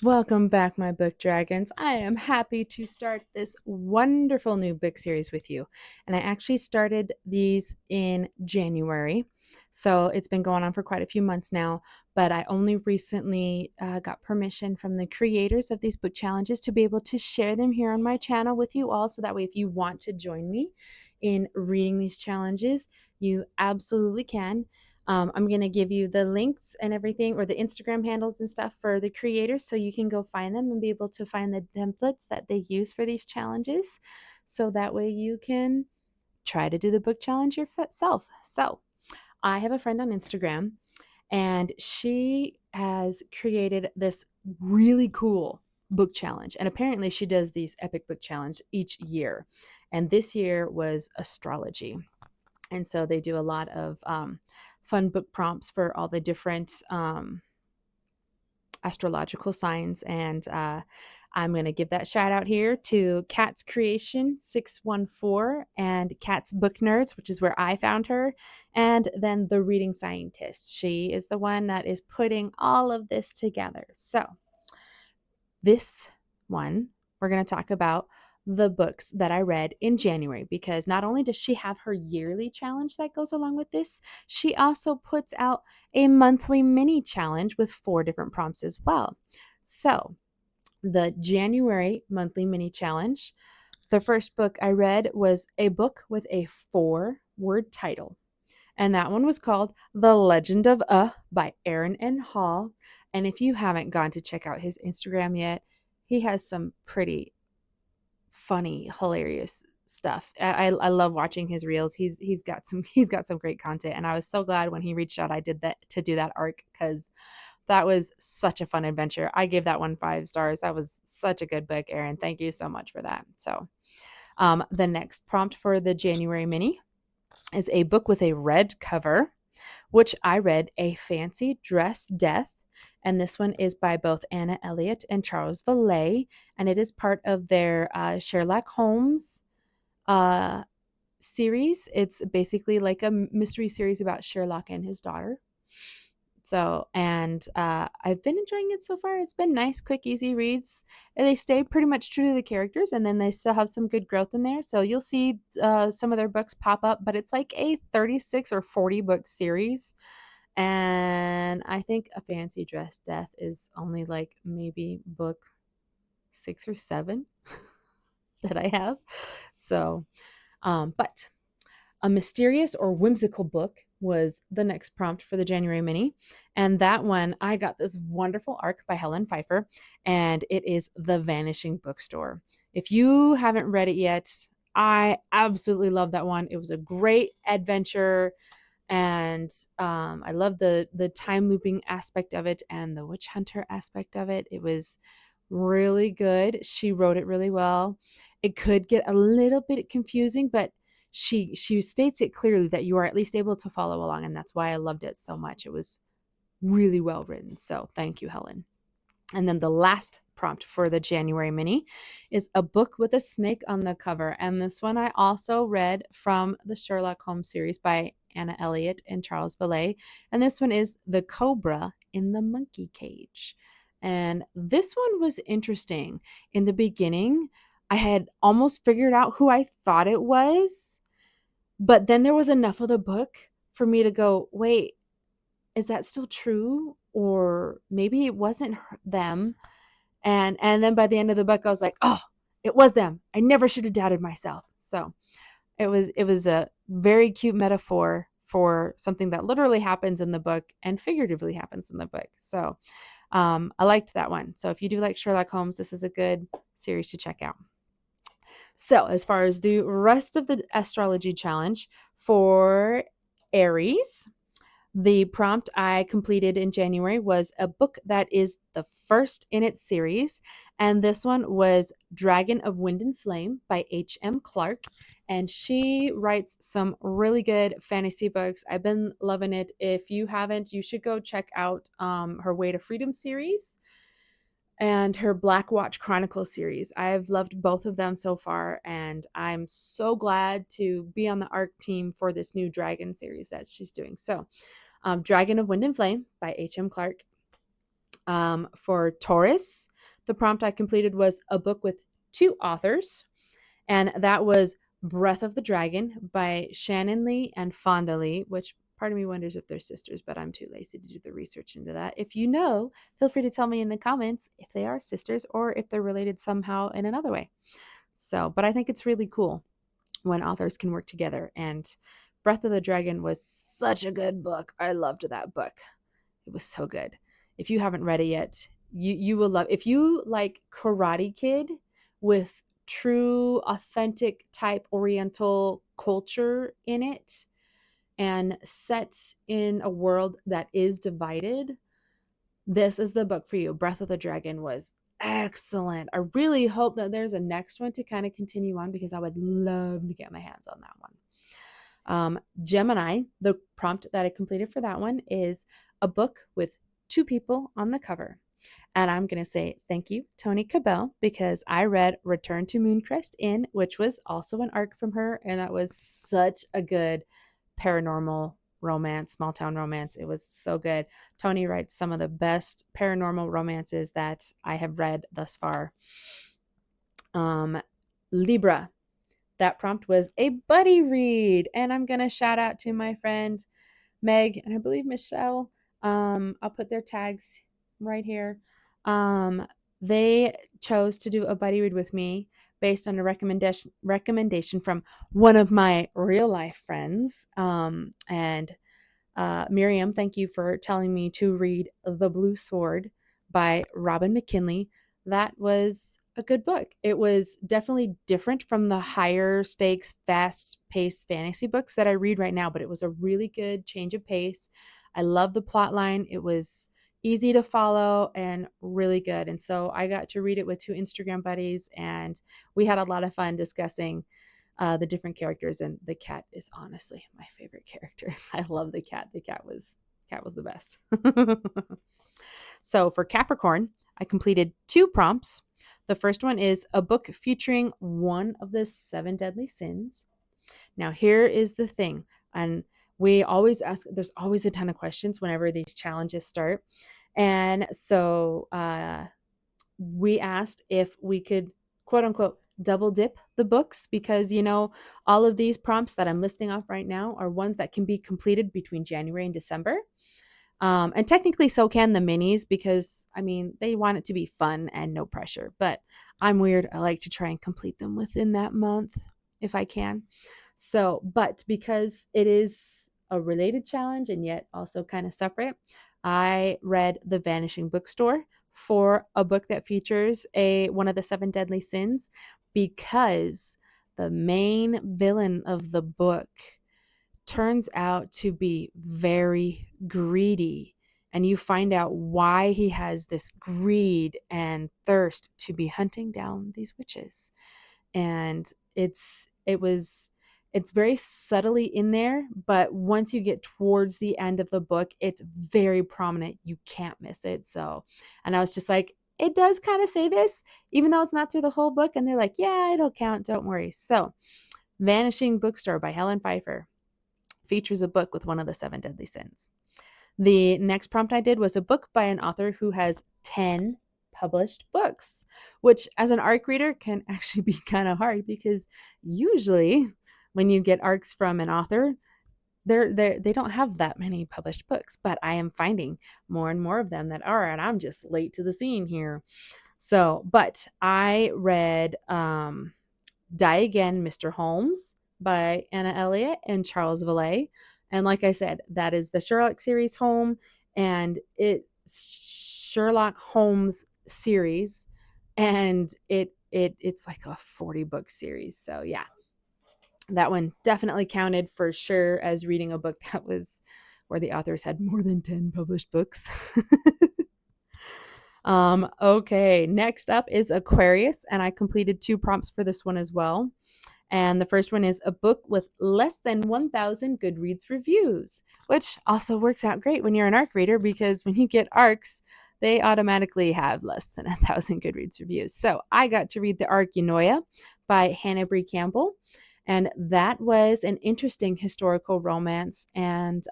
Welcome back, my book dragons. I am happy to start this wonderful new book series with you. And I actually started these in January. So it's been going on for quite a few months now, but I only recently got permission from the creators of these book challenges to be able to share them here on my channel with you all. So that way, if you want to join me in reading these challenges, you absolutely can. I'm going to give you the links and everything, or the Instagram handles and stuff for the creators, so you can go find them and be able to find the templates that they use for these challenges. So that way you can try to do the book challenge yourself. So I have a friend on Instagram, and she has created this really cool book challenge. And apparently she does these epic book challenge each year. And this year was astrology. And so they do a lot of fun book prompts for all the different astrological signs. And I'm going to give that shout out here to Kat's Creation 614 and Kat's Book Nerds, which is where I found her. And then the Reading Scientist. She is the one that is putting all of this together. So this one, we're going to talk about the books that I read in January, because not only does she have her yearly challenge that goes along with this, she also puts out a monthly mini challenge with 4 different prompts as well. So, the January monthly mini challenge, the first book I read was a book with a 4-word title. And that one was called The Legend of by Aaron N. Hall. And if you haven't gone to check out his Instagram yet, he has some pretty funny, hilarious stuff. I love watching his reels. He's got some great content, and I was so glad when he reached out I did that to do that arc, because that was such a fun adventure. I gave that one 5 stars. That was such a good book, Aaron. Thank you so much for that. So the next prompt for the January mini is a book with a red cover, which I read, A Fancy Dress Death. And this one is by both Anna Elliott and Charles Vallée, and it is part of their Sherlock Holmes uh, series. It's basically like a mystery series about Sherlock and his daughter. So, and I've been enjoying it so far. It's been nice, quick, easy reads. And they stay pretty much true to the characters, and then they still have some good growth in there. So you'll see some of their books pop up, but it's like a 36 or 40 book series. And I think A Fancy Dress Death is only like maybe book 6 or 7 that I have. So, but a mysterious or whimsical book was the next prompt for the January mini. And that one, I got this wonderful arc by Helen Pfeiffer, and it is The Vanishing Bookstore. If you haven't read it yet, I absolutely love that one. It was a great adventure, and I love the time looping aspect of it and the witch hunter aspect of it. It was really good. She wrote it really well. It could get a little bit confusing, but she states it clearly that you are at least able to follow along, and that's why I loved it so much. It was really well written. So thank you, Helen. And then the last prompt for the January mini is a book with a snake on the cover. And this one I also read from the Sherlock Holmes series by Anna Elliott and Charles Vallée. And this one is The Cobra in the Monkey Cage. And this one was interesting. In the beginning, I had almost figured out who I thought it was, but then there was enough of the book for me to go, wait, is that still true? Or maybe it wasn't them. And then by the end of the book, I was like, oh, it was them. I never should have doubted myself. So it was a very cute metaphor for something that literally happens in the book and figuratively happens in the book. So I liked that one. So if you do like Sherlock Holmes, this is a good series to check out. So as far as the rest of the astrology challenge for Aries, the prompt I completed in January was a book that is the first in its series. And this one was Dragon of Wind and Flame by H.M. Clark. And she writes some really good fantasy books. I've been loving it. If you haven't, you should go check out her Way to Freedom series and her Black Watch Chronicle series. I've loved both of them so far, and I'm so glad to be on the ARC team for this new Dragon series that she's doing. So, Dragon of Wind and Flame by H.M. Clark. For Taurus, the prompt I completed was a book with 2 authors, and that was Breath of the Dragon by Shannon Lee and Fonda Lee, which part of me wonders if they're sisters, but I'm too lazy to do the research into that. If you know, feel free to tell me in the comments if they are sisters or if they're related somehow in another way. So, but I think it's really cool when authors can work together. And Breath of the Dragon was such a good book. I loved that book. It was so good. If you haven't read it yet, you will love. If you like Karate Kid with true, authentic type Oriental culture in it and set in a world that is divided, this is the book for you. Breath of the Dragon was excellent. I really hope that there's a next one to kind of continue on because I would love to get my hands on that one. Gemini, the prompt that I completed for that one is a book with 2 people on the cover. And I'm going to say thank you, Toni Cabell, because I read Return to Mooncrest Inn, which was also an arc from her. And that was such a good paranormal romance, small town romance. It was so good. Toni writes some of the best paranormal romances that I have read thus far. Libra, that prompt was a buddy read. And I'm going to shout out to my friend Meg and I believe Michelle. I'll put their tags right here. They chose to do a buddy read with me based on a recommendation from one of my real life friends. And Miriam, thank you for telling me to read The Blue Sword by Robin McKinley. That was a good book. It was definitely different from the higher stakes, fast paced fantasy books that I read right now, but it was a really good change of pace. I love the plot line. It was easy to follow and really good. And so I got to read it with 2 Instagram buddies, and we had a lot of fun discussing the different characters, and the cat is honestly my favorite character. I love the cat. The cat was the best. So for Capricorn, I completed 2 prompts. The first one is a book featuring one of the 7 deadly sins. Now here is the thing, and we always ask, there's always a ton of questions whenever these challenges start. And so we asked if we could, quote unquote, double dip the books because, all of these prompts that I'm listing off right now are ones that can be completed between January and December. And technically so can the minis because, they want it to be fun and no pressure. But I'm weird. I like to try and complete them within that month if I can. So, but because it is a related challenge and yet also kind of separate, I read The Vanishing Bookstore for a book that features one of the 7 deadly sins because the main villain of the book turns out to be very greedy, and you find out why he has this greed and thirst to be hunting down these witches. And it's very subtly in there, but once you get towards the end of the book, it's very prominent. You can't miss it. So, and I was just like, it does kind of say this, even though it's not through the whole book. And they're like, yeah, it'll count. Don't worry. So Vanishing Bookstore by Helen Pfeiffer features a book with one of the 7 deadly sins. The next prompt I did was a book by an author who has 10 published books, which as an ARC reader can actually be kind of hard because usually when you get ARCs from an author, they don't have that many published books, but I am finding more and more of them that are, and I'm just late to the scene here. So, but I read Die Again, Mr. Holmes by Anna Elliott and Charles Vallée. And like I said, that is the Sherlock series home, and it's Sherlock Holmes series, and it's like a 40 book series. So yeah, that one definitely counted for sure as reading a book that was where the authors had more than 10 published books. Okay, next up is Aquarius, and I completed 2 prompts for this one as well. And the first one is a book with less than 1,000 Goodreads reviews, which also works out great when you're an ARC reader because when you get ARCs, they automatically have less than 1,000 Goodreads reviews. So I got to read the ARC Eunoia by Hannah Bree Campbell, and that was an interesting historical romance. And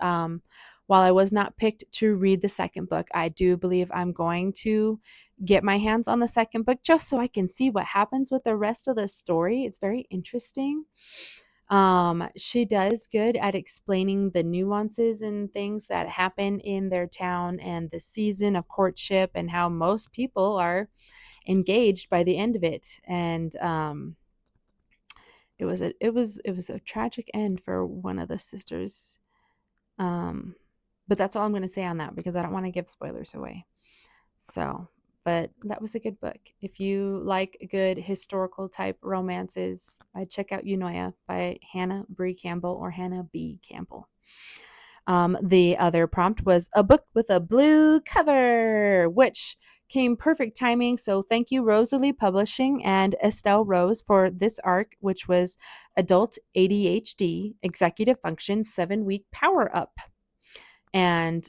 while I was not picked to read the second book, I do believe I'm going to get my hands on the second book just so I can see what happens with the rest of the story. It's very interesting. She does good at explaining the nuances and things that happen in their town and the season of courtship and how most people are engaged by the end of it. And it was a tragic end for one of the sisters. But that's all I'm going to say on that because I don't want to give spoilers away. So, but that was a good book. If you like good historical type romances, I'd check out Eunoia by Hannah Bree Campbell or Hannah B. Campbell. The other prompt was a book with a blue cover, which came perfect timing. So thank you, Rosalie Publishing and Estelle Rose, for this arc, which was Adult ADHD Executive Function 7-Week Power Up. And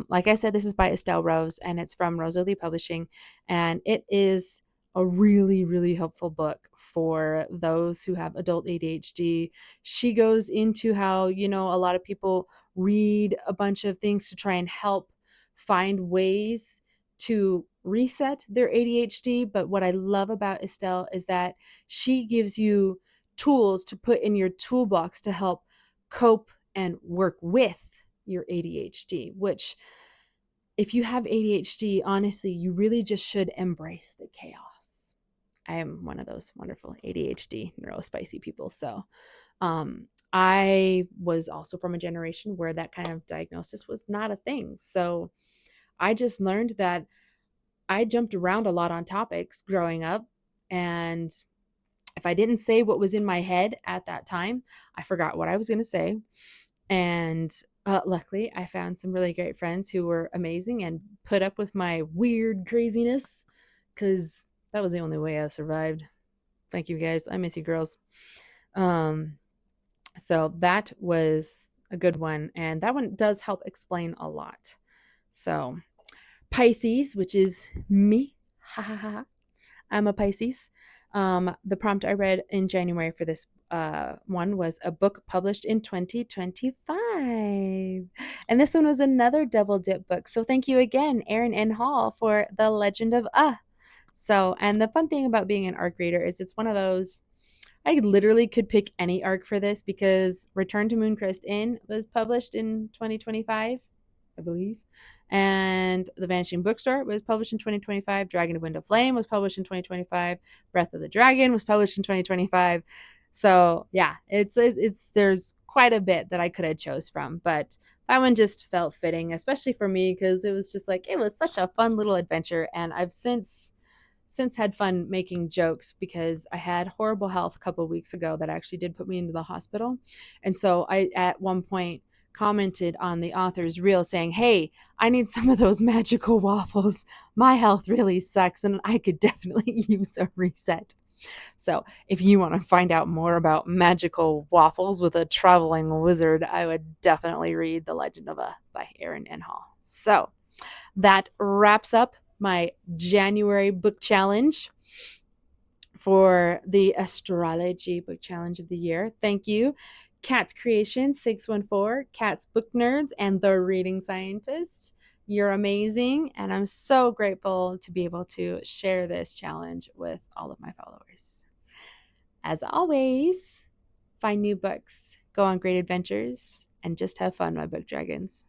like I said, this is by Estelle Rose, and it's from Rosalie Publishing, and it is a really, really helpful book for those who have adult ADHD. She goes into how, a lot of people read a bunch of things to try and help find ways to reset their ADHD. But what I love about Estelle is that she gives you tools to put in your toolbox to help cope and work with your ADHD, which if you have ADHD, honestly, you really just should embrace the chaos. I am one of those wonderful ADHD neurospicy people. So I was also from a generation where that kind of diagnosis was not a thing. So I just learned that I jumped around a lot on topics growing up. And if I didn't say what was in my head at that time, I forgot what I was going to say. And luckily, I found some really great friends who were amazing and put up with my weird craziness because that was the only way I survived. Thank you, guys. I miss you, girls. So that was a good one. And that one does help explain a lot. So Pisces, which is me. Ha ha ha. I'm a Pisces. The prompt I read in January for this one was a book published in 2025. And this one was another double dip book. So thank you again, Erin N. Hall, for The Legend of So, and the fun thing about being an arc reader is it's one of those, I literally could pick any arc for this because Return to Mooncrest Inn was published in 2025, I believe. And The Vanishing Bookstore was published in 2025. Dragon of Wind of Flame was published in 2025. Breath of the Dragon was published in 2025. So yeah, it's there's quite a bit that I could have chose from, but that one just felt fitting, especially for me because it was just like it was such a fun little adventure, and I've since had fun making jokes because I had horrible health a couple of weeks ago that actually did put me into the hospital. And so I, at one point, commented on the author's reel saying, hey, I need some of those magical waffles. My health really sucks and I could definitely use a reset. So if you want to find out more about magical waffles with a traveling wizard, I would definitely read The Legend of by Erin N. Hall. So that wraps up my January book challenge for the Astrology book challenge of the year. Thank you, Cat's Creation 614, Cat's Book Nerds, and The Reading Scientist. You're amazing, and I'm so grateful to be able to share this challenge with all of my followers. As always, find new books, go on great adventures, and just have fun, my book dragons.